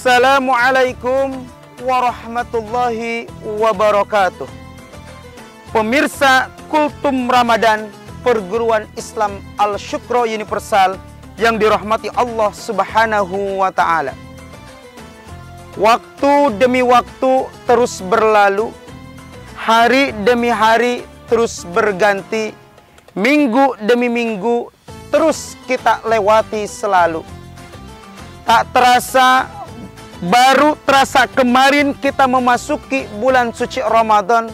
Assalamualaikum warahmatullahi wabarakatuh. Pemirsa Kultum Ramadan Perguruan Islam Al-Syukro Universal yang dirahmati Allah Subhanahu wa Ta'ala. Waktu demi waktu terus berlalu, hari demi hari terus berganti, minggu demi minggu terus kita lewati selalu. Tak terasa, baru terasa kemarin kita memasuki bulan suci Ramadan.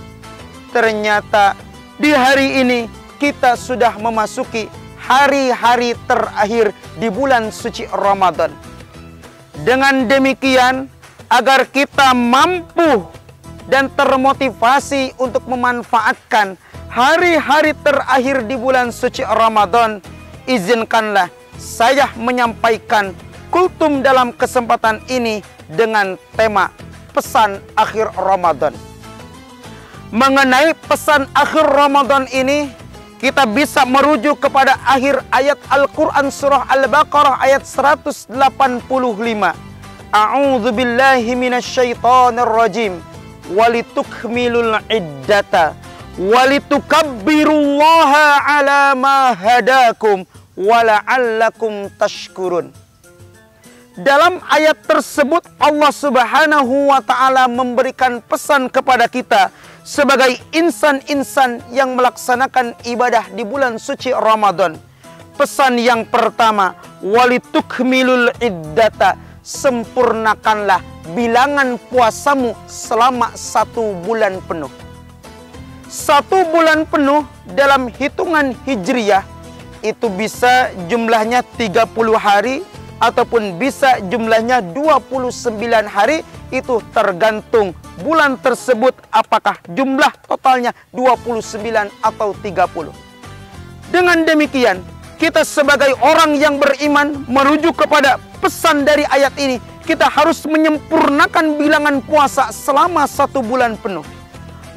Ternyata di hari ini kita sudah memasuki hari-hari terakhir di bulan suci Ramadan. Dengan demikian, agar kita mampu dan termotivasi untuk memanfaatkan hari-hari terakhir di bulan suci Ramadan, izinkanlah saya menyampaikan kultum dalam kesempatan ini dengan tema pesan akhir Ramadan. Mengenai pesan akhir Ramadan ini, kita bisa merujuk kepada akhir ayat Al-Quran surah Al-Baqarah ayat 185. A'udzu billahi minasyaitonir rajim. Walitukmilul iddata walitukabbirullaha ala ma hadakum wala'allakum tashkurun. Dalam ayat tersebut Allah Subhanahu wa Ta'ala memberikan pesan kepada kita sebagai insan-insan yang melaksanakan ibadah di bulan suci Ramadan. Pesan yang pertama, walitukmilul iddata, sempurnakanlah bilangan puasamu selama 1 bulan penuh. 1 bulan penuh dalam hitungan hijriyah itu bisa jumlahnya 30 hari ataupun bisa jumlahnya 29 hari, itu tergantung bulan tersebut apakah jumlah totalnya 29 atau 30. Dengan demikian, kita sebagai orang yang beriman merujuk kepada pesan dari ayat ini, kita harus menyempurnakan bilangan puasa selama 1 bulan penuh.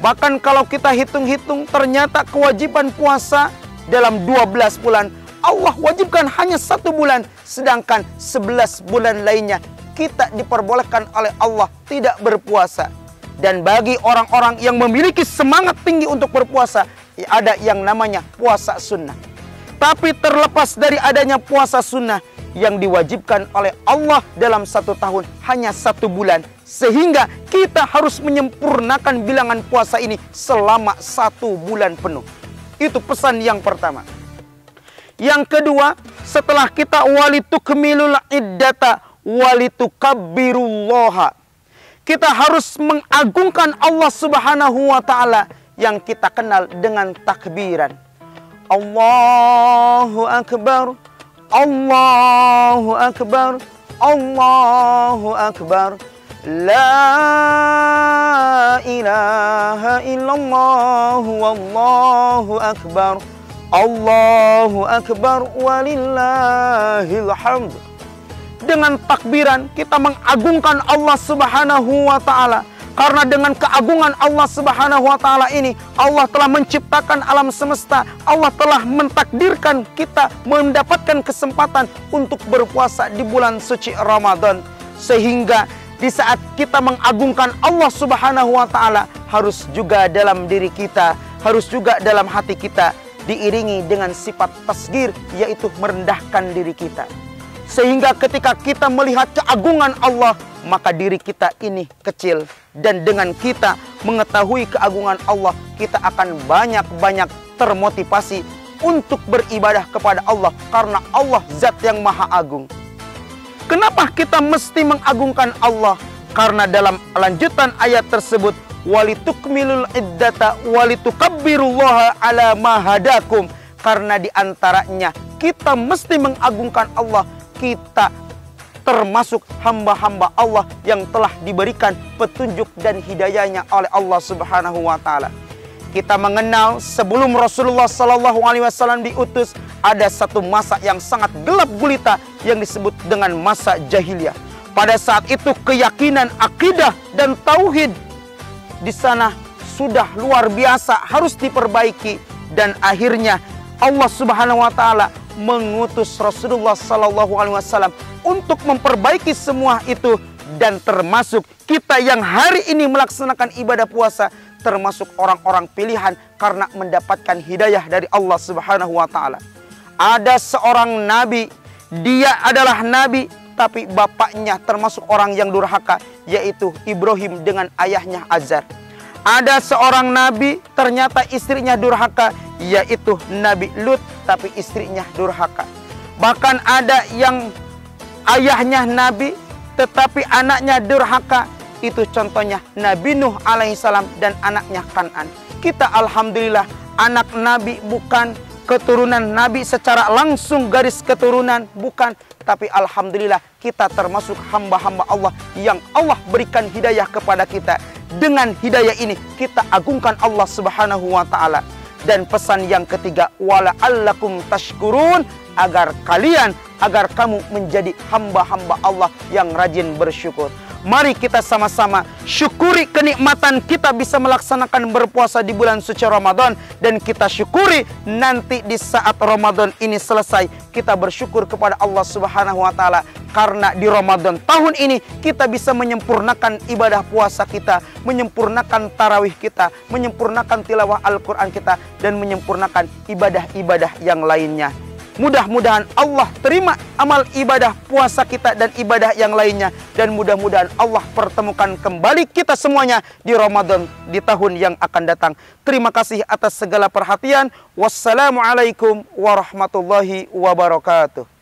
Bahkan kalau kita hitung-hitung, ternyata kewajiban puasa dalam 12 bulan Allah wajibkan hanya 1 bulan, sedangkan 11 bulan lainnya kita diperbolehkan oleh Allah tidak berpuasa. Dan bagi orang-orang yang memiliki semangat tinggi untuk berpuasa, ada yang namanya puasa sunnah. Tapi terlepas dari adanya puasa sunnah, yang diwajibkan oleh Allah dalam 1 tahun hanya 1 bulan, sehingga kita harus menyempurnakan bilangan puasa ini selama 1 bulan penuh. Itu pesan yang pertama. Yang kedua, setelah kita walitukmilul iddata walitukabbirullaha, kita harus mengagungkan Allah Subhanahu wa Ta'ala yang kita kenal dengan takbiran. Allahu Akbar, Allahu Akbar, Allahu Akbar, la ilaha illallah, wallahu akbar, Allahu Akbar walillahil hamd. Dengan takbiran kita mengagungkan Allah Subhanahu wa Ta'ala. Karena dengan keagungan Allah Subhanahu wa Ta'ala ini, Allah telah menciptakan alam semesta. Allah telah mentakdirkan kita mendapatkan kesempatan untuk berpuasa di bulan suci Ramadan. Sehingga di saat kita mengagungkan Allah Subhanahu wa Ta'ala, harus juga dalam diri kita, harus juga dalam hati kita diiringi dengan sifat tasghir, yaitu merendahkan diri kita. Sehingga ketika kita melihat keagungan Allah, maka diri kita ini kecil. Dan dengan kita mengetahui keagungan Allah, kita akan banyak-banyak termotivasi untuk beribadah kepada Allah, karena Allah zat yang maha agung. Kenapa kita mesti mengagungkan Allah? Karena dalam lanjutan ayat tersebut, walitukmilul iddata walitukabbirullaha ala ma hadakum, karena diantaranya kita mesti mengagungkan Allah. Kita termasuk hamba-hamba Allah yang telah diberikan petunjuk dan hidayahnya oleh Allah Subhanahu wa Ta'ala. Kita mengenal sebelum Rasulullah SAW diutus, ada satu masa yang sangat gelap gulita yang disebut dengan masa jahiliyah. Pada saat itu keyakinan, akidah dan tauhid di sana sudah luar biasa, harus diperbaiki. Dan akhirnya Allah Subhanahu wa Ta'ala mengutus Rasulullah SAW untuk memperbaiki semua itu dan termasuk kita yang hari ini melaksanakan ibadah puasa termasuk orang-orang pilihan karena mendapatkan hidayah dari Allah Subhanahu wa taala. Ada seorang nabi, dia adalah nabi tapi bapaknya termasuk orang yang durhaka, yaitu Ibrahim dengan ayahnya Azar. Ada seorang nabi ternyata istrinya durhaka, yaitu Nabi Lut, tapi istrinya durhaka. Bahkan ada yang ayahnya nabi tetapi anaknya durhaka. Itu contohnya Nabi Nuh alaihissalam dan anaknya Kan'an. Kita alhamdulillah anak nabi, bukan keturunan nabi secara langsung garis keturunan, bukan. Tapi alhamdulillah kita termasuk hamba-hamba Allah yang Allah berikan hidayah kepada kita. Dengan hidayah ini kita agungkan Allah Subhanahu wa taala. Dan pesan yang ketiga, wala'allakum tashkurun, agar kamu menjadi hamba-hamba Allah yang rajin bersyukur. Mari kita sama-sama syukuri kenikmatan kita bisa melaksanakan berpuasa di bulan suci Ramadan. Dan kita syukuri nanti di saat Ramadan ini selesai, kita bersyukur kepada Allah Subhanahu wa taala. Karena di Ramadan tahun ini kita bisa menyempurnakan ibadah puasa kita, menyempurnakan tarawih kita, menyempurnakan tilawah Al-Quran kita, dan menyempurnakan ibadah-ibadah yang lainnya. Mudah-mudahan Allah terima amal ibadah puasa kita dan ibadah yang lainnya. Dan mudah-mudahan Allah pertemukan kembali kita semuanya di Ramadan di tahun yang akan datang. Terima kasih atas segala perhatian. Wassalamualaikum warahmatullahi wabarakatuh.